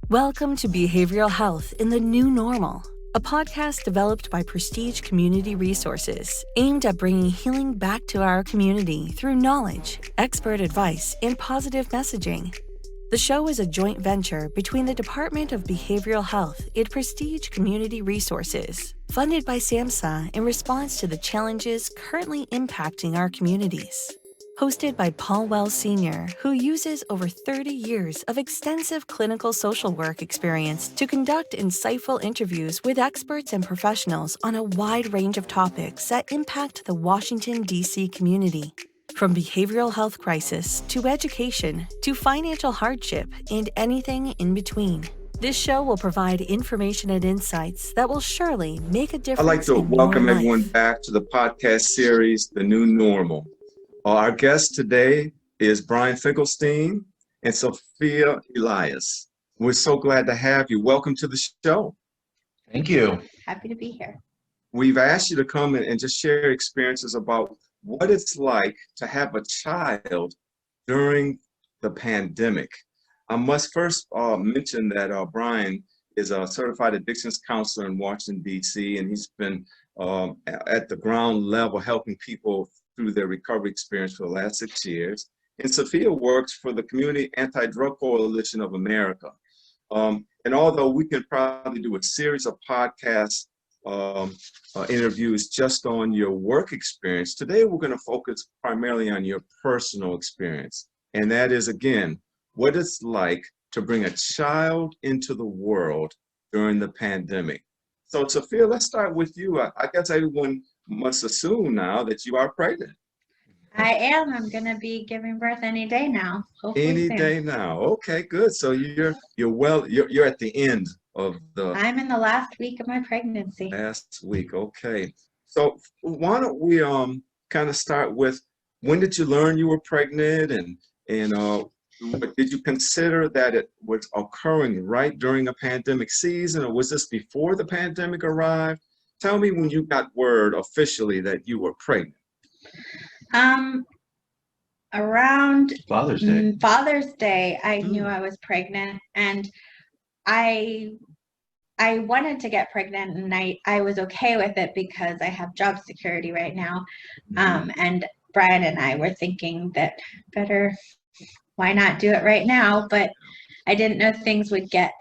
Welcome to Behavioral Health in the New Normal, a podcast developed by Prestige Community Resources, aimed at bringing healing back to our community through knowledge, expert advice, and positive messaging. The show is a joint venture between the Department of Behavioral Health and Prestige Community Resources, funded by SAMHSA in response to the challenges currently impacting our communities. Hosted by Paul Wells Sr., who uses over 30 years of extensive clinical social work experience to conduct insightful interviews with experts and professionals on a wide range of topics that impact the Washington, D.C. community. From behavioral health crisis to education to financial hardship and anything in between. This show will provide information and insights that will surely make a difference. I'd like to welcome everyone life. back to the podcast series, The New Normal. Our guest today is Brian Finkelstein and Sophia Elias. We're so glad to have you. Welcome to the show. Thank you. Happy to be here. We've asked you to come in and just share experiences about what it's like to have a child during the pandemic. I must first mention that Brian is a certified addictions counselor in Washington, D.C., and he's been at the ground level helping people through their recovery experience for the last 6 years. And Sophia works for the Community Anti-Drug Coalition of America. And although we can probably do a series of podcast interviews just on your work experience, today we're going to focus primarily on your personal experience. And that is, again, what it's like to bring a child into the world during the pandemic. So Sophia, let's start with you. I guess everyone must assume now that you are pregnant. I am. I'm going to be giving birth any day now. Hopefully Any soon. day now. Okay, good. So you're at the end of the I'm in the last week of my pregnancy. last week. Okay. So why don't we kind of start with, when did you learn you were pregnant, and did you consider that it was occurring right during a pandemic season, or was this before the pandemic arrived? Tell me when you got word officially that you were pregnant. Around Father's Day. Father's Day, I knew I was pregnant, and I wanted to get pregnant, and I was okay with it because I have job security right now. And Brian and I were thinking that why not do it right now? But I didn't know things would get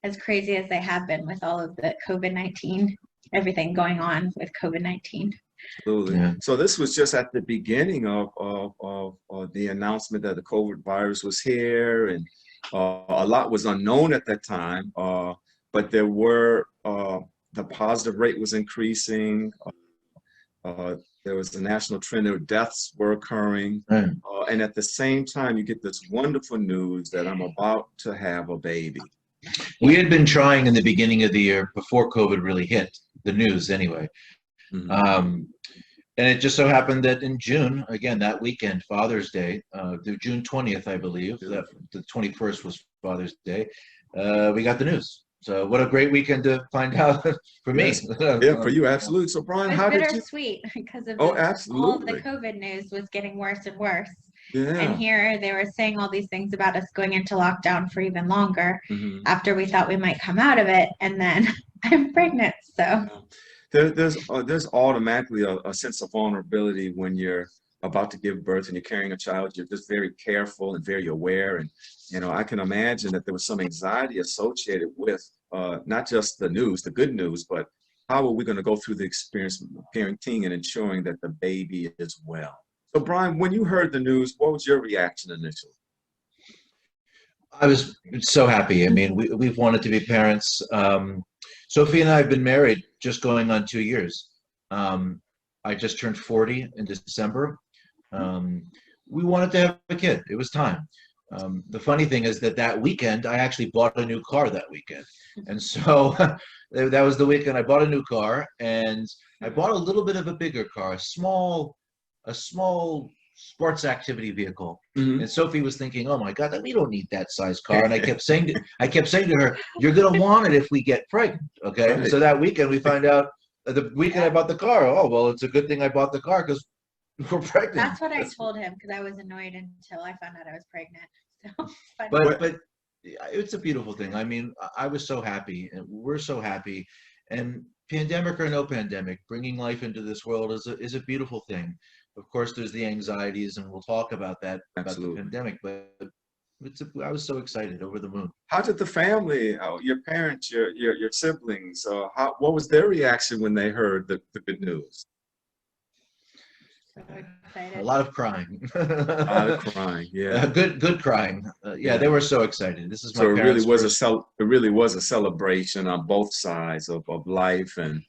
as crazy as they have been with all of the COVID-19, everything going on with COVID-19. Absolutely. Yeah. So this was just at the beginning of the announcement that the COVID virus was here, and a lot was unknown at that time, but there were, the positive rate was increasing. There was a national trend of deaths were occurring. Right. And at the same time, you get this wonderful news that I'm about to have a baby. We had been trying in the beginning of the year, before COVID really hit the news anyway. Mhm. And it just so happened that in June, again, that weekend, Father's Day, June 20th, I believe, that the 21st was Father's Day, we got the news. So what a great weekend to find out for me. Yes. Yeah, for you, absolutely. So Brian, It how was did you? bittersweet because of Oh, all of the absolutely. COVID news was getting worse and worse. Yeah. And here they were saying all these things about us going into lockdown for even longer Mhm. after we thought we might come out of it. And then I'm pregnant. So There's automatically a sense of vulnerability when you're about to give birth and you're carrying a child. You're just very careful and very aware. And, I can imagine that there was some anxiety associated with not just the news, the good news, but how are we going to go through the experience of parenting and ensuring that the baby is well? So Brian, when you heard the news, what was your reaction initially? I was so happy. I mean, we've wanted to be parents. Sophie and I have been married just going on 2 years. I just turned 40 in December. We wanted to have a kid. It was time. The funny thing is that weekend, I actually bought a new car that weekend. And so that was the weekend I bought a new car, and I bought a little bit of a bigger car, a small sports activity vehicle. Mhm. And Sophie was thinking, "Oh my God, we don't need that size car." And I kept saying to her, "You're gonna want it if we get pregnant, okay?" Right. So that weekend we find out the weekend I bought the car. Oh well, it's a good thing I bought the car because we're pregnant. that's what I told him because I was annoyed until I found out I was pregnant. So, But it's a beautiful thing. I mean, I was so happy, and we're so happy. And pandemic or no pandemic, bringing life into this world is a beautiful thing. Of course, there's the anxieties, and we'll talk about that, about the Absolutely. pandemic. But I was so excited, over the moon. How did the family, your parents, your siblings, what was their reaction when they heard the good news? So A excited. lot of crying. A lot of crying, yeah. Good crying. Yeah, they were so excited. This is my So it really parents' was first. it really was a celebration on both sides of life, and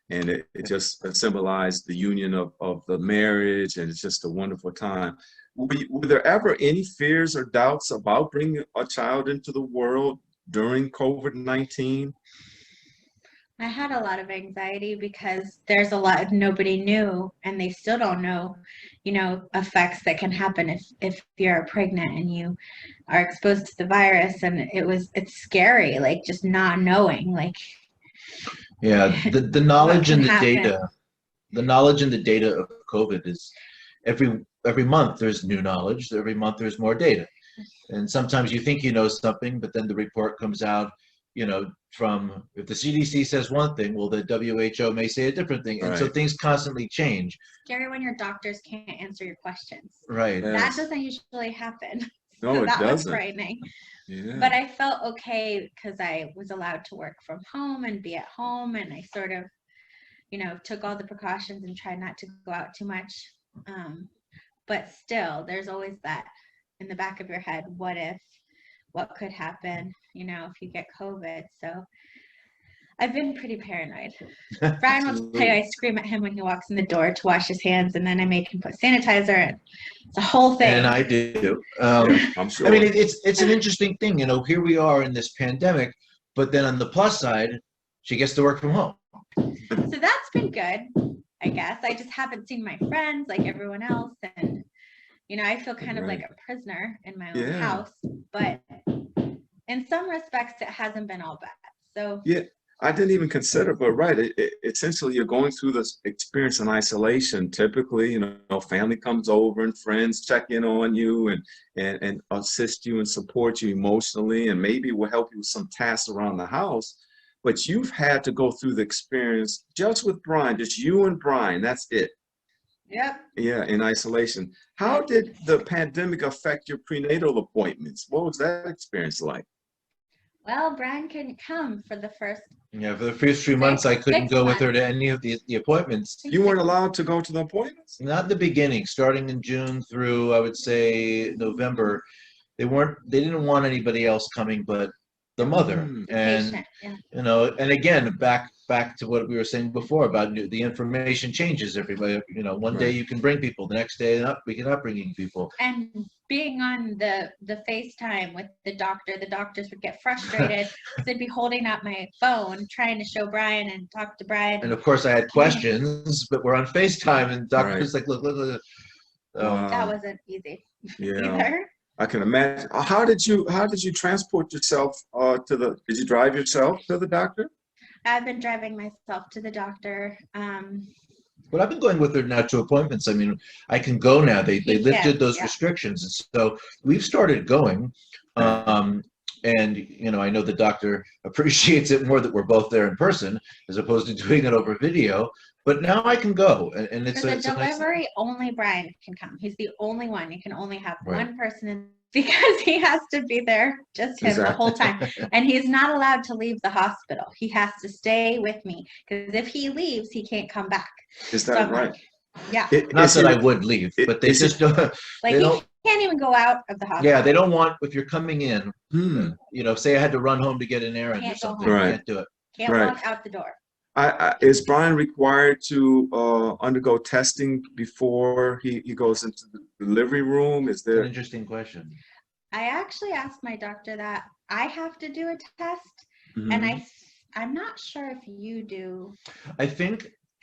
it just symbolized the union of the marriage, and it's just a wonderful time. Were there ever any fears or doubts about bringing a child into the world during COVID-19? I had a lot of anxiety because there's a lot nobody knew, and they still don't know, effects that can happen if you're pregnant and you are exposed to the virus. And it's scary, like just not knowing, like Yeah, the what knowledge can and the happen. data, the knowledge and the data of COVID is every month there's new knowledge. Every month there's more data, and sometimes you think you know something, but then the report comes out, from, if the CDC says one thing, well, the WHO may say a different thing, and so Right. things constantly change. Scary when your doctors can't answer your questions. Right. Yeah. That Yes. doesn't usually happen. No, So it that was doesn't. frightening. Yeah. But I felt okay because I was allowed to work from home and be at home, and I sort of, took all the precautions and tried not to go out too much. But still, there's always that in the back of your head, what could happen, if you get COVID. So I've been pretty paranoid. Brian will tell you I scream at him when he walks in the door to wash his hands, and then I make him put sanitizer, and it's a whole thing. And I do. Yeah, I'm sure. I mean, it's an interesting thing. Here we are in this pandemic, but then on the plus side, she gets to work from home. So that's been good, I guess. I just haven't seen my friends like everyone else, and I feel kind of like a prisoner in my own house. But in some respects, it hasn't been all bad. So yeah, I didn't even consider, but right, essentially you're going through this experience in isolation. Typically, family comes over and friends check in on you and assist you and support you emotionally, and maybe will help you with some tasks around the house. But you've had to go through the experience just with Brian, just you and Brian, that's it. Yep. Yeah, in isolation. How did the pandemic affect your prenatal appointments? What was that experience like? Well, Brian couldn't come for the first. Yeah, for the first few months, I couldn't go with her to any of the appointments. You weren't allowed to go to the appointments? Not in the beginning, starting in June through, I would say, November. They didn't want anybody else coming but the mother. And Patient, yeah. and again, back to what we were saying before about the information changes everybody. One day you can bring people, the next day we cannot bringing people. And being on the FaceTime with the doctors would get frustrated because they'd be holding up my phone trying to show Brian and talk to Brian. And of course I had questions, but we're on FaceTime, and the doctor's like, look. That wasn't easy either. I can imagine. How did you transport yourself did you drive yourself to the doctor? I've been driving myself to the doctor. But I've been going with her now to appointments. I mean, I can go now. They lifted those restrictions, and so we've started going. And I know the doctor appreciates it more that we're both there in person as opposed to doing it over video. But now I can go, and it's for the it's a nice. delivery. Only Brian can come. He's the only one. You can only have one person in, because he has to be there, just him the whole time. And he's not allowed to leave the hospital. He has to stay with me, because if he leaves, he can't come back. Is that right? Yeah. Not that I would leave, but they just don't. Like, he can't even go out of the hospital. Yeah, they don't want, if you're coming in, say I had to run home to get an errand or something, you can't do it. Can't walk out the door. Is Brian required to undergo testing before he goes into the delivery room? Is there? An interesting question. I actually asked my doctor that. I have to do a test, and I'm not sure if you do. I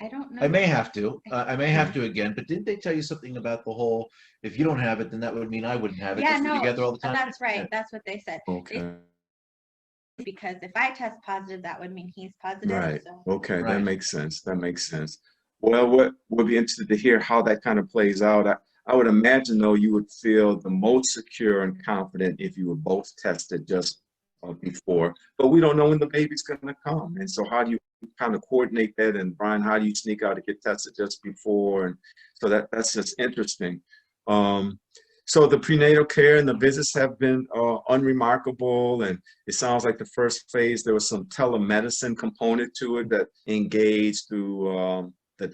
don't know. I may have to. I may have to again. But didn't they tell you something about the whole? If you don't have it, then that would mean I wouldn't have it. Yeah, we're together all the time. That's right. That's what they said. Okay. Because if I test positive, that would mean he's positive. Right. So. Okay. That makes sense. Well, we'll be interested to hear how that kind of plays out. I would imagine, though, you would feel the most secure and confident if you were both tested just before, but we don't know when the baby's going to come. And so how do you kind of coordinate that? And Brian, how do you sneak out to get tested just before? And so that's just interesting. So the prenatal care and the visits have been unremarkable. And it sounds like the first phase, there was some telemedicine component to it that engaged through the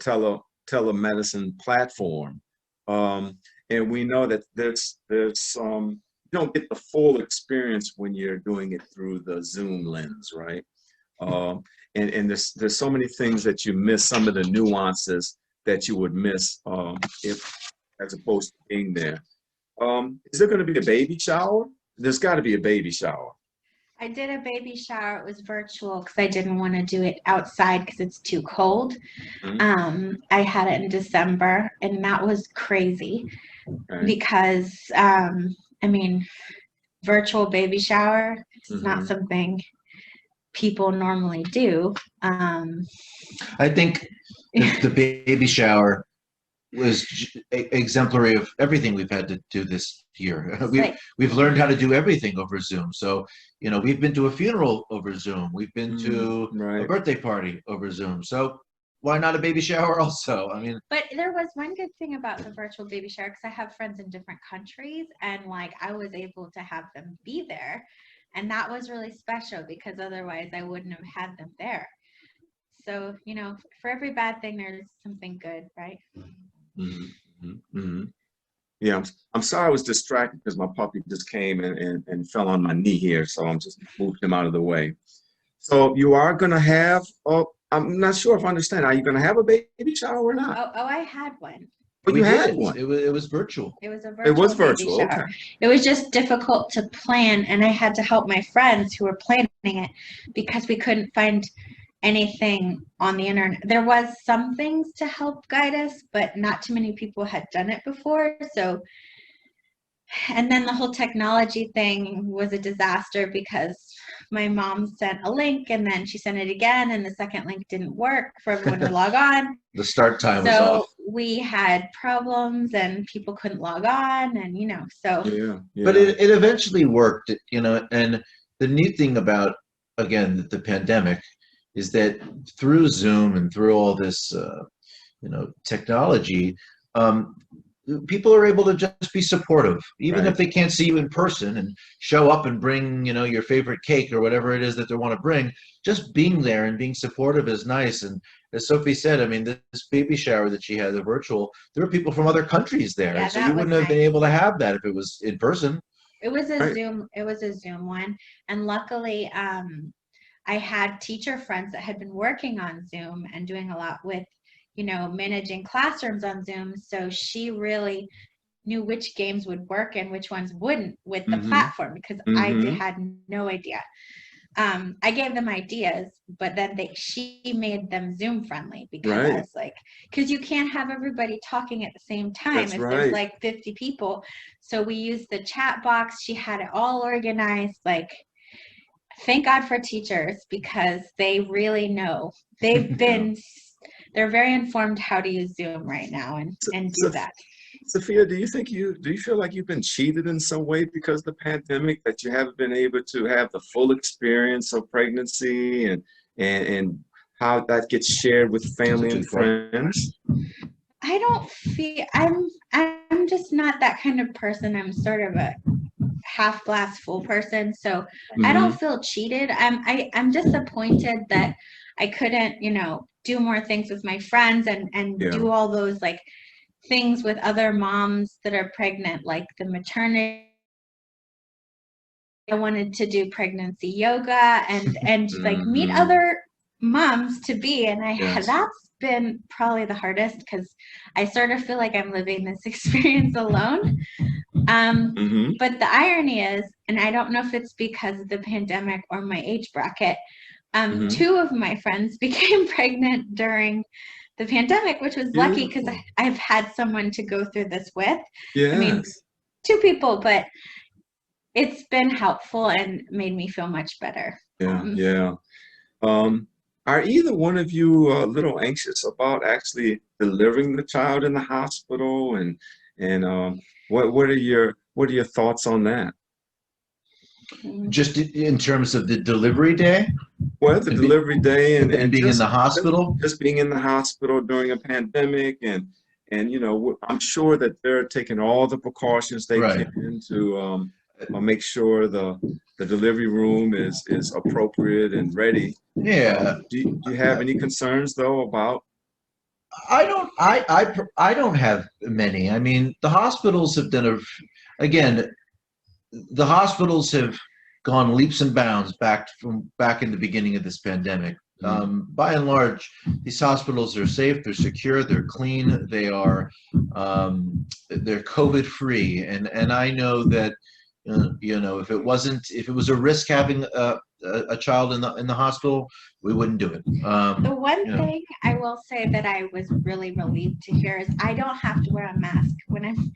telemedicine platform. And we know that there's you don't get the full experience when you're doing it through the Zoom lens, right? And there's so many things that you miss, some of the nuances that you would miss if, as opposed to being there. Is there going to be a baby shower? There's got to be a baby shower. I did a baby shower. It was virtual because I didn't want to do it outside because it's too cold. Mm-hmm. I had it in December, and that was crazy because, I mean, virtual baby shower, it's not something people normally do. I think the baby shower was exemplary of everything we've had to do this year. We've learned how to do everything over Zoom. So, you know, we've been to a funeral over Zoom. We've been to a birthday party over Zoom. So why not a baby shower also? I mean, but there was one good thing about the virtual baby shower, because I have friends in different countries, and like I was able to have them be there, and that was really special because otherwise I wouldn't have had them there. So, you know, for every bad thing there's something good, right? Yeah, I'm sorry I was distracted because my puppy just came and fell on my knee here, so I'm just moved him out of the way. So you are going to have, I'm not sure if I understand, are you going to have a baby shower or not? Oh, I had one. But you had one. It was virtual. It was a virtual. It was virtual. Baby shower. Okay. It was just difficult to plan, and I had to help my friends who were planning it because we couldn't find anything on the internet. There was some things to help guide us, but not too many people had done it before. So, and then the whole technology thing was a disaster because my mom sent a link and then she sent it again, and the second link didn't work for everyone to log on. The start time was off. So we had problems and people couldn't log on, and you know, so. Yeah. But it eventually worked, you know, and the neat thing about, again, the pandemic is that through Zoom and through all this, you know, technology, people are able to just be supportive, even if they can't see you in person, and show up and bring, you know, your favorite cake or whatever it is that they want to bring. Just being there and being supportive is nice. And as Sophie said, I mean, this baby shower that she had, the virtual, there were people from other countries there, Yeah, so you wouldn't have been able to have that if it was in person. It was a Zoom. It was a Zoom one, and luckily, I had teacher friends that had been working on Zoom and doing a lot with, you know, managing classrooms on Zoom. So she really knew which games would work and which ones wouldn't with the platform, because I had no idea. I gave them ideas, but then she made them Zoom friendly because I was like, because you can't have everybody talking at the same time if there's like 50 people. So we used the chat box. She had it all organized. Like, thank God for teachers, because they really know. They've been, they're very informed how to use Zoom right now and do that. Sophia, do you feel like you've been cheated in some way because of the pandemic, that you haven't been able to have the full experience of pregnancy and how that gets shared with family and friends? I don't feel, I'm just not that kind of person. I'm sort of a half glass full person, so I don't feel cheated. I'm disappointed that I couldn't, you know, do more things with my friends and do all those like things with other moms that are pregnant, like the maternity. I wanted to do pregnancy yoga and like meet other moms to be, and that's been probably the hardest, because I sort of feel like I'm living this experience alone. But the irony is, and I don't know if it's because of the pandemic or my age bracket, two of my friends became pregnant during the pandemic, which was lucky because I've had someone to go through this with. I mean, two people, but it's been helpful and made me feel much better. Are either one of you a little anxious about actually delivering the child in the hospital, and what are your thoughts on that? Just in terms of the delivery day? Well, the delivery day And being in the hospital? just being in the hospital during a pandemic, and I'm sure that they're taking all the precautions they Right. can to make sure the delivery room is appropriate and ready. Yeah. Do you have any concerns though about? I don't have many. I mean, the hospitals have done again, the hospitals have gone leaps and bounds back in the beginning of this pandemic. By and large, these hospitals are safe, they're secure, they're clean, they're COVID free, and I know that if it was a risk having a child in the hospital, we wouldn't do it. The one thing I will say that I was really relieved to hear is I don't have to wear a mask when I'm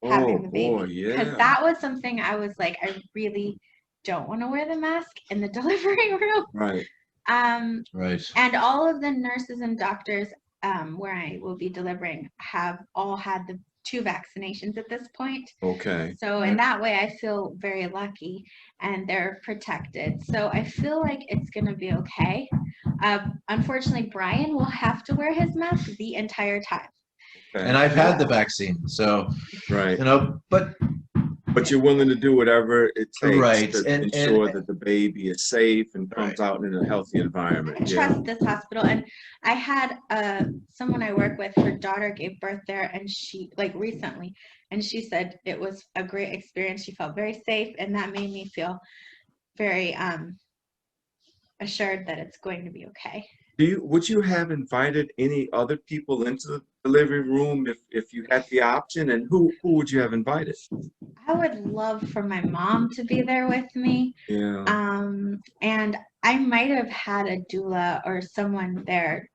having the baby. Boy, yeah. Because that was something I was like, I really don't want to wear the mask in the delivery room. Right. Right. And all of the nurses and doctors where I will be delivering have all had the 2 vaccinations at this point. Okay. So in that way, I feel very lucky and they're protected. So I feel like it's going to be okay. Unfortunately, Brian will have to wear his mask the entire time. Okay. And I've had the vaccine, so Right. but you're willing to do whatever it takes Right. to And ensure that the baby is safe and comes Right. out in a healthy environment. I trust this hospital. And I had someone I work with, her daughter gave birth there, and she recently, and she said it was a great experience. She felt very safe, and that made me feel very assured that it's going to be okay. Would you have invited any other people into the delivery room if you had the option, and who would you have invited? I would love for my mom to be there with me. Yeah. And I might have had a doula or someone there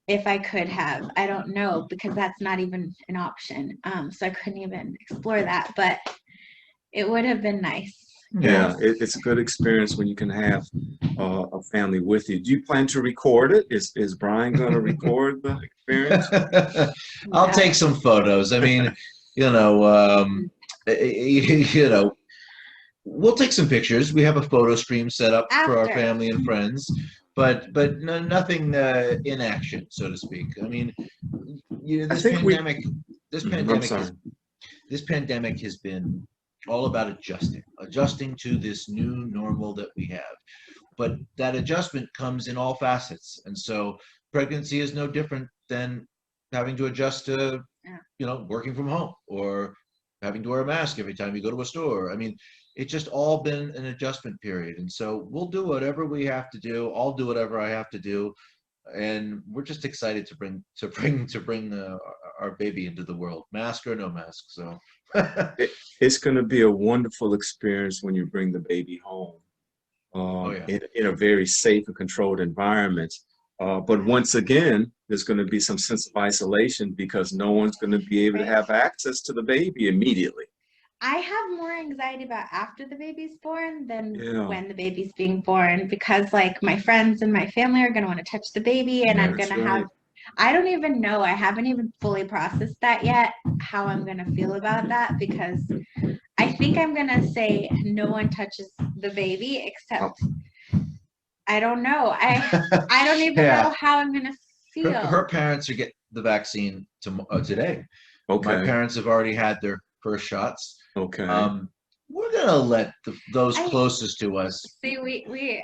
if I could have. I don't know, because that's not even an option. So I couldn't even explore that, but it would have been nice. Yeah, it's a good experience when you can have a family with you. Do you plan to record it? Is Brian going to record the experience? I'll take some photos. I mean, we'll take some pictures. We have a photo stream set up for our After. family and friends, but no, nothing in action, so to speak. I mean, this pandemic has been all about adjusting to this new normal that we have. But that adjustment comes in all facets. And so pregnancy is no different than having to adjust to, working from home or having to wear a mask every time you go to a store. I mean, it's just all been an adjustment period. And so we'll do whatever we have to do. I'll do whatever I have to do. And we're just excited to bring our baby into the world, mask or no mask. So it's going to be a wonderful experience when you bring the baby home in a very safe and controlled environment. But once again, there's going to be some sense of isolation because no one's going to be able to have access to the baby immediately. I have more anxiety about after the baby's born than when the baby's being born, because my friends and my family are going to want to touch the baby, and I'm going to have, I don't even know, I haven't even fully processed that yet, how I'm going to feel about that, because I think I'm going to say no one touches the baby except, I don't know. I don't even know how I'm going to feel. Her parents are getting the vaccine today. Okay. My parents have already had their first shots. Okay. We're gonna let those closest to us be near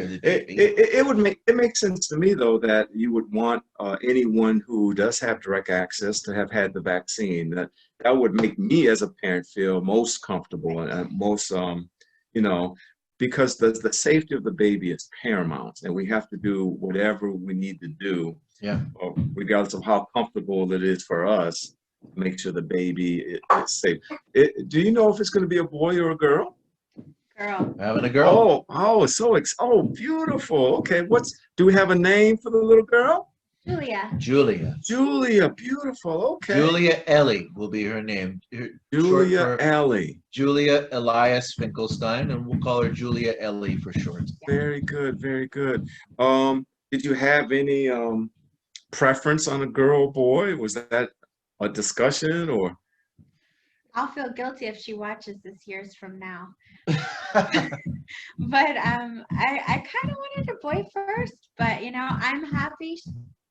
the baby. It makes sense to me though that you would want anyone who does have direct access to have had the vaccine. That would make me as a parent feel most comfortable and most because the safety of the baby is paramount, and we have to do whatever we need to do. Yeah. Regardless of how comfortable it is for us. Make sure the baby is safe. Do you know if it's going to be a boy or a girl? Girl. Having a girl. Oh, beautiful. Okay, do we have a name for the little girl? Julia, beautiful. Okay. Julia Ellie will be her name. Julia Ellie. Julia Elias Finkelstein, and we'll call her Julia Ellie for short. Very good, very good. Did you have any preference on a girl or boy? Was that a discussion or? I'll feel guilty if she watches this years from now. But I kind of wanted a boy first, but you know, I'm happy.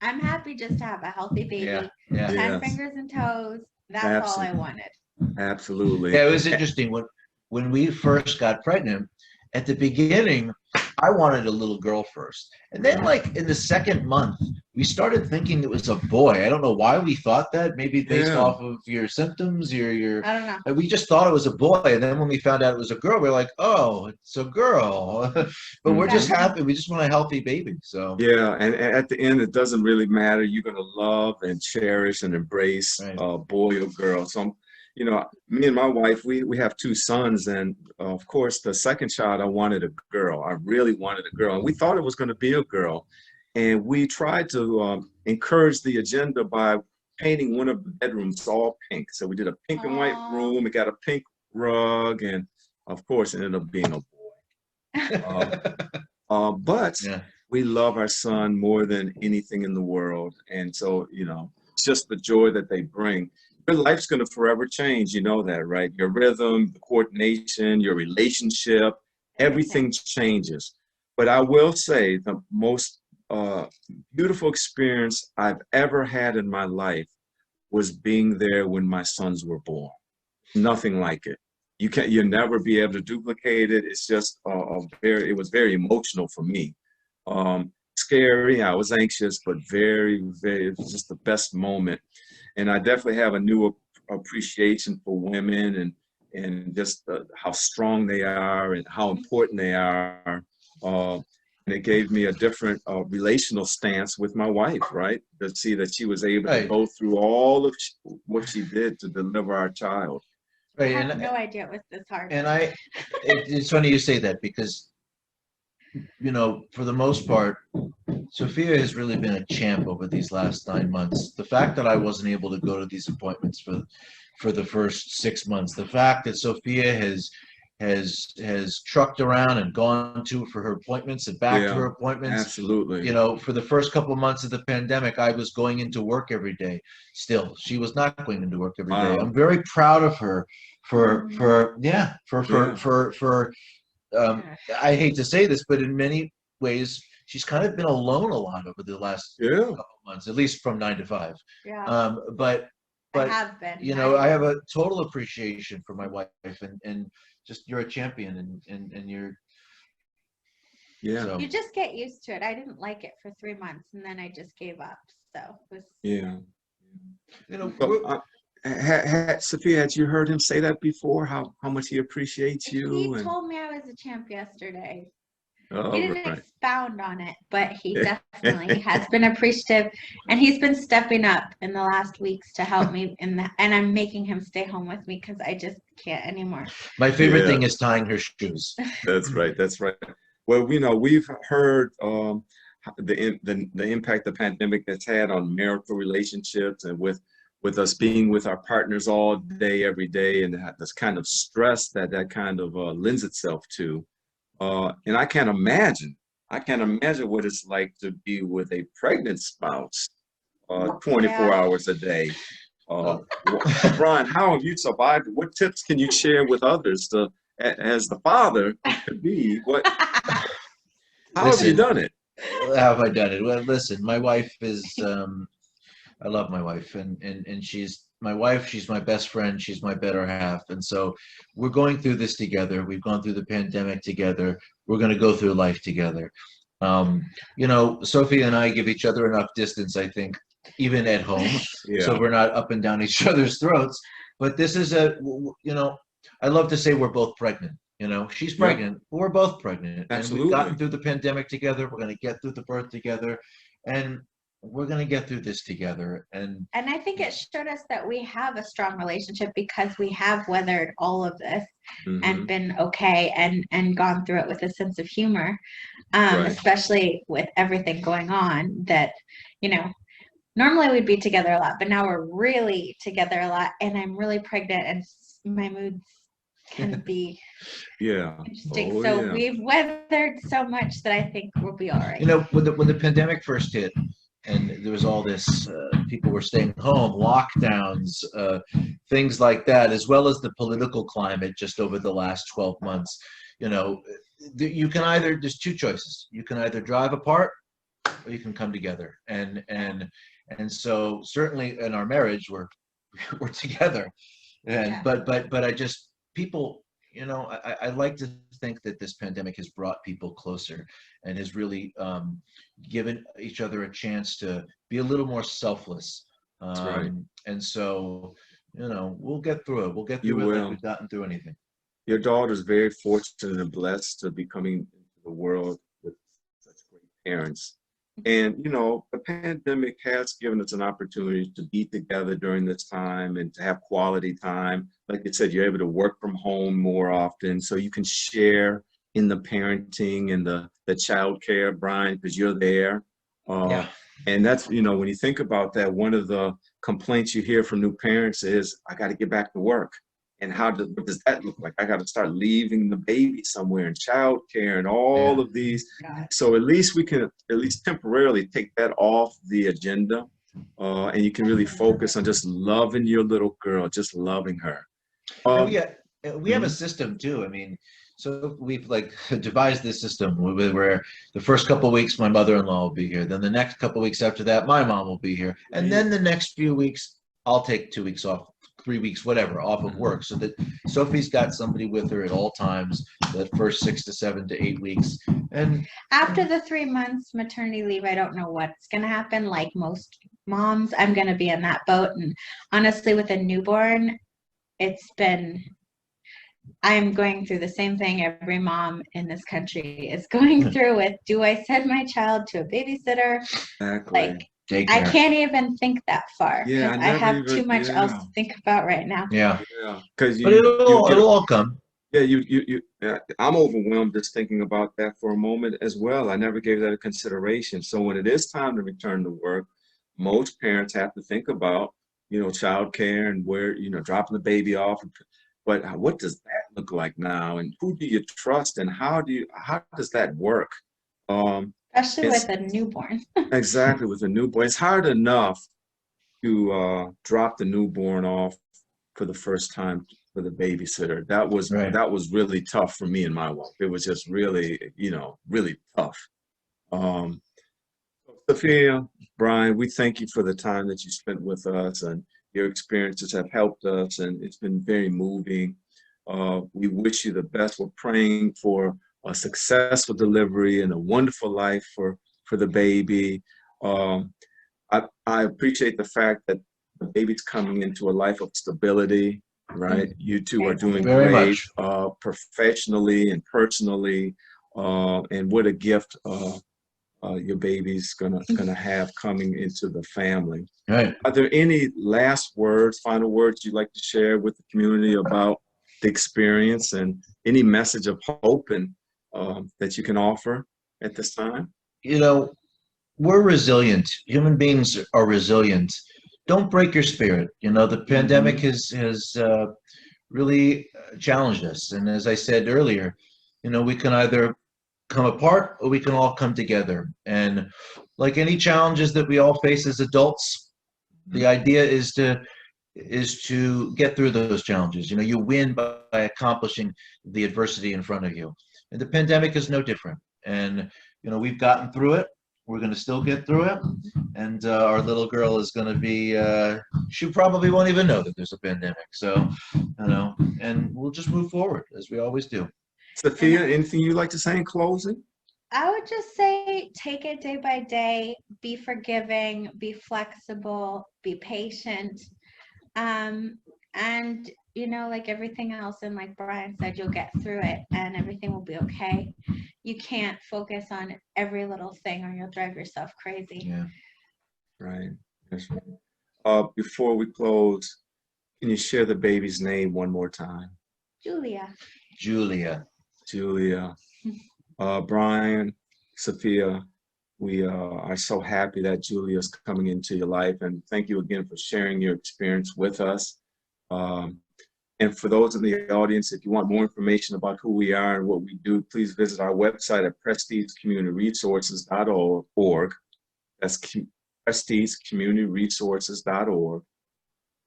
I'm happy just to have a healthy Yeah, baby, yeah. 10 Yes, fingers and toes. That's all I absolutely, wanted. absolutely. Yeah, it was interesting when we first got pregnant. At the beginning, I wanted a little girl first, and then like in the second month, we started thinking it was a boy. I don't know why we thought that. Maybe based Yeah, off of your symptoms, your. I don't know. We just thought it was a boy, and then when we found out it was a girl, we're like, oh, it's a girl. But we're just hmm Exactly. happy. We just want a healthy baby. So yeah. And at the end, it doesn't really matter. You're gonna love and cherish and embrace right. boy or girl. So, you know, me and my wife, we have two sons, and of course, the second child, I wanted a girl. I really wanted a girl, and we thought it was going to be a girl. And we tried to encourage the agenda by painting one of the bedrooms all pink. So we did a pink and white Oh, room. We got a pink rug, and of course, it ended up being a boy. But Yeah. we love our son more than anything in the world. And so, you know, it's just the joy that they bring. Your life's going to forever change. You know that, right? Your rhythm, the coordination, your relationship, everything everything. changes. But I will say the most uh, beautiful experience I've ever had in my life was being there when my sons were born. Nothing like it. You'll never be able to duplicate it. It's just it was very emotional for me. Scary, I was anxious, but it was just the best moment. And I definitely have a new appreciation for women and just how strong they are and how important they are. Uh, and it gave me a different relational stance with my wife, right? To see that she was able to Right. go through all of what she did to deliver our child. I Right. had no idea it was this hard. And it's funny you say that because, you know, for the most part, Sophia has really been a champ over these last 9 months. The fact that I wasn't able to go to these appointments for the first 6 months, the fact that Sophia has trucked around and gone to for her appointments and back to Yeah, her appointments. absolutely. You know, for the first couple of months of the pandemic, I was going into work every day. Still, she was not going into work every day. Wow. I'm very proud of her Mhm. Yeah. for I hate to say this, but in many ways, she's kind of been alone a lot over the last Yeah. couple months, at least from 9 to 5. Yeah, But I but have been. you know, I have a total appreciation for my wife, and just you're a champion, and you're Yeah. so You just get used to it. I didn't like it for 3 months and then I just gave up. So it was, Yeah. you know Well, Sophia, had you heard him say that before? How much he appreciates he you and told me I was a champ yesterday. He all didn't right. expound on it, but he definitely has been appreciative, and he's been stepping up in the last weeks to help me in that. And I'm making him stay home with me because I just can't anymore. my favorite Yeah, thing is tying her shoes. that's right. That's right. Well, you know, we've heard the impact the pandemic has had on marital relationships and with us being with our partners all day, every day, and this kind of stress that kind of lends itself to. And I can't imagine what it's like to be with a pregnant spouse 24 Yeah. hours a day. Uh, Brian, how have you survived? What tips can you share with others as the father to be? How have you Listen, done it? how have I done it? Well, listen, my wife is I love my wife, and she's my wife. She's my best friend. She's my better half, and so we're going through this together. We've gone through the pandemic together. We're going to go through life together. You know, Sophie and I give each other enough distance, I think, even at home, so Yeah, we're not up and down each other's throats. But this is you know, I love to say we're both pregnant. You know, she's yep, pregnant, but we're both pregnant, and we've gotten absolutely. through the pandemic together. We're going to get through the birth together, and we're going to get through this together. And And I think it showed us that we have a strong relationship because we have weathered all of this and Hmm. been okay and gone through it with a sense of humor, Right. especially with everything going on. That, you know, normally we'd be together a lot, but now we're really together a lot. And I'm really pregnant, and my moods can be Yeah. interesting. Oh, So yeah. we've weathered so much that I think we'll be all right. you know, when the pandemic first hit, and there was all this, people were staying home, lockdowns, things like that, as well as the political climate just over the last 12 months. You know, you can either, there's two choices. You can either drive apart or you can come together. And so certainly in our marriage, we're together. And Yeah. but I just, people, you know, I like to think that this pandemic has brought people closer and has really given each other a chance to be a little more selfless. That's right. And so, you know, we'll get through it. We'll get You through it like will. we've gotten through anything. Your daughter's very fortunate and blessed to be coming into the world with such great parents. And, you know, the pandemic has given us an opportunity to be together during this time and to have quality time. Like you said, you're able to work from home more often, so you can share in the parenting and the child care, Brian, because you're there. Yeah. And that's, you know, when you think about that, one of the complaints you hear from new parents is, I got to get back to work. And what does that look like? I got to start leaving the baby somewhere in childcare and all Yeah. of these. God. So at least we can at least temporarily take that off the agenda, and you can really focus on just loving your little girl, just loving her. And Um, we have a system too. I mean, so we've like devised this system where the first couple of weeks my mother-in-law will be here, then the next couple of weeks after that my mom will be here, and then the next few weeks I'll take 2 weeks off, 3 weeks, whatever, off of work, so that Sophie's got somebody with her at all times, that first 6 to 7 to 8 weeks. And After the 3 months maternity leave, I don't know what's going to happen. Like most moms, I'm going to be in that boat. And honestly, with a newborn, I'm going through the same thing every mom in this country is going through with, do I send my child to a babysitter? exactly. Like, daycare. I can't even think that far. Yeah, 'cause I I never have even- too much else to think about right now. Yeah, Yeah, because but it'll all come. yeah, I'm overwhelmed just thinking about that for a moment as well. I never gave that a consideration. So when it is time to return to work, most parents have to think about, you know, childcare and where, you know, dropping the baby off. But what does that look like now? And who do you trust? And how does that work? Especially It's- with a newborn. Exactly, with a newborn. It's hard enough to drop the newborn off for the first time for the babysitter. Right. That was really tough for me and my wife. It was just really, you know, really tough. Um, Sophia, Brian, we thank you for the time that you spent with us, and your experiences have helped us, and it's been very moving. We wish you the best. We're praying for a successful delivery and a wonderful life for the baby. Um, I appreciate the fact that the baby's coming into a life of stability, right? You two are doing Very great, much. professionally and personally, and what a gift your baby's gonna have coming into the family. Right. Are there any last words, final words you'd like to share with the community about the experience, and any message of hope and that you can offer at this time? You know, we're resilient. Human beings are resilient. Don't break your spirit. You know, the pandemic has really challenged us. And as I said earlier, you know, we can either come apart or we can all come together. And like any challenges that we all face as adults, the idea is to get through those challenges. You know, you win by accomplishing the adversity in front of you. And the pandemic is no different. And, you know, we've gotten through it. We're going to still get through it. And our little girl is going to be, she probably won't even know that there's a pandemic. So, you know, and we'll just move forward as we always do. Sophia, anything you'd like to say in closing? I would just say take it day by day, be forgiving, be flexible, be patient. And you know, like everything else, and like Brian said, you'll get through it and everything will be okay. You can't focus on every little thing or you'll drive yourself crazy. Yeah. Right. That's right. Before we close, can you share the baby's name one more time? Julia. Julia. Julia. Brian, Sophia, we are so happy that Julia is coming into your life, and thank you again for sharing your experience with us. And for those in the audience, if you want more information about who we are and what we do, please visit our website at prestigecommunityresources.org. That's prestigeCommunityResources.org.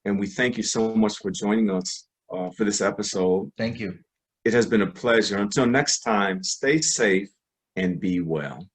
And we thank you so much for joining us for this episode. Thank you. It has been a pleasure. Until next time, stay safe and be well.